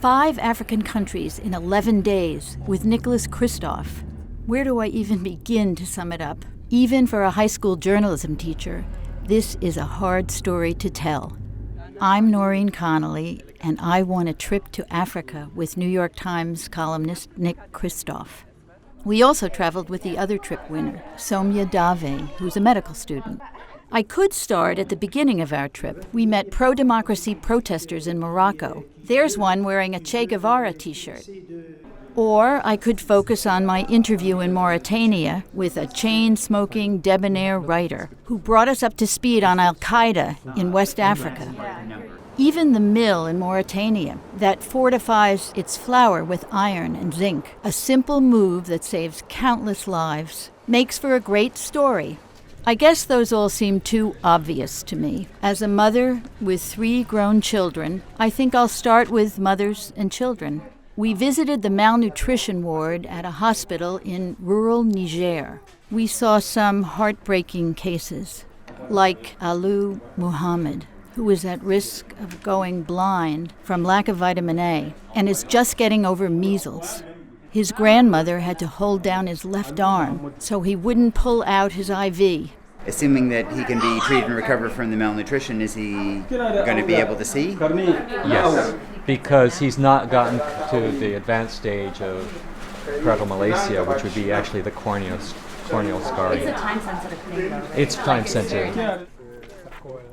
5 African countries in 11 days with Nicholas Kristof. Where do I even begin to sum it up? Even for a high school journalism teacher, this is a hard story to tell. I'm Noreen Connolly, and I won a trip to Africa with New York Times columnist Nick Kristof. We also traveled with the other trip winner, Somya Dave, who's a medical student. I could start at the beginning of our trip. We met pro-democracy protesters in Morocco. There's one wearing a Che Guevara t-shirt. Or I could focus on my interview in Mauritania with a chain-smoking, debonair writer who brought us up to speed on Al-Qaeda in West Africa. Even the mill in Mauritania that fortifies its flour with iron and zinc, a simple move that saves countless lives, makes for a great story. I guess those all seem too obvious to me. As a mother with 3 grown children, I think I'll start with mothers and children. We visited the malnutrition ward at a hospital in rural Niger. We saw some heartbreaking cases, like Alu Muhammad, who is at risk of going blind from lack of vitamin A and is just getting over measles. His grandmother had to hold down his left arm so he wouldn't pull out his IV. Assuming that he can be treated and recover from the malnutrition, is he going to be able to see? Yes, because he's not gotten to the advanced stage of paratomalacia, which would be actually the corneal scarring. It's a time-sensitive thing, though. It's time-sensitive.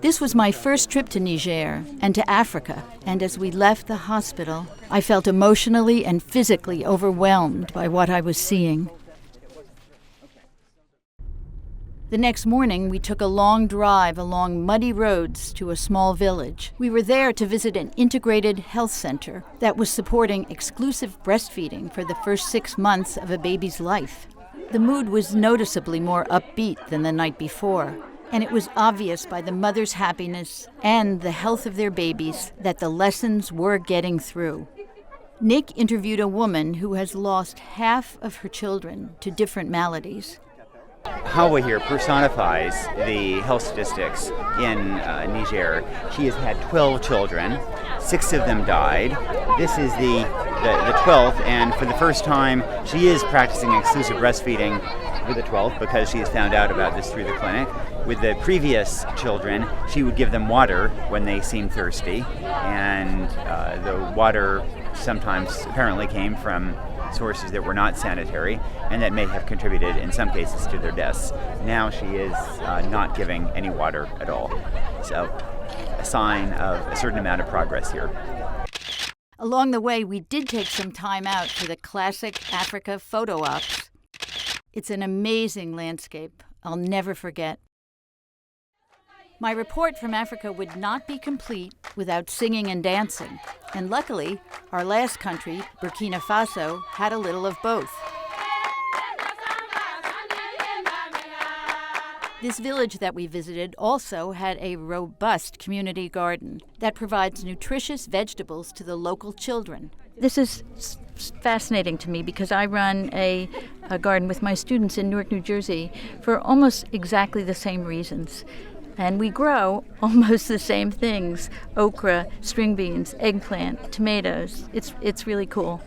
This was my first trip to Niger and to Africa, and as we left the hospital, I felt emotionally and physically overwhelmed by what I was seeing. The next morning, we took a long drive along muddy roads to a small village. We were there to visit an integrated health center that was supporting exclusive breastfeeding for the first 6 months of a baby's life. The mood was noticeably more upbeat than the night before, and it was obvious by the mother's happiness and the health of their babies that the lessons were getting through. Nick interviewed a woman who has lost half of her children to different maladies. Hawa here personifies the health statistics in Niger. She has had 12 children. 6 of them died. This is the 12th, and for the first time, she is practicing exclusive breastfeeding with the 12th because she has found out about this through the clinic. With the previous children, she would give them water when they seemed thirsty, and the water sometimes apparently came from sources that were not sanitary and that may have contributed in some cases to their deaths. Now she is not giving any water at all. So a sign of a certain amount of progress here. Along the way, we did take some time out for the classic Africa photo ops. It's an amazing landscape I'll never forget. My report from Africa would not be complete without singing and dancing. And luckily, our last country, Burkina Faso, had a little of both. This village that we visited also had a robust community garden that provides nutritious vegetables to the local children. This is fascinating to me because I run a garden with my students in Newark, New Jersey for almost exactly the same reasons. And we grow almost the same things: okra, string beans, eggplant, tomatoes. It's really cool.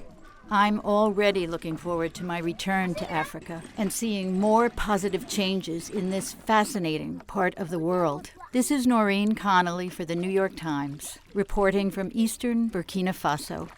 I'm already looking forward to my return to Africa and seeing more positive changes in this fascinating part of the world. This is Noreen Connolly for the New York Times, reporting from eastern Burkina Faso.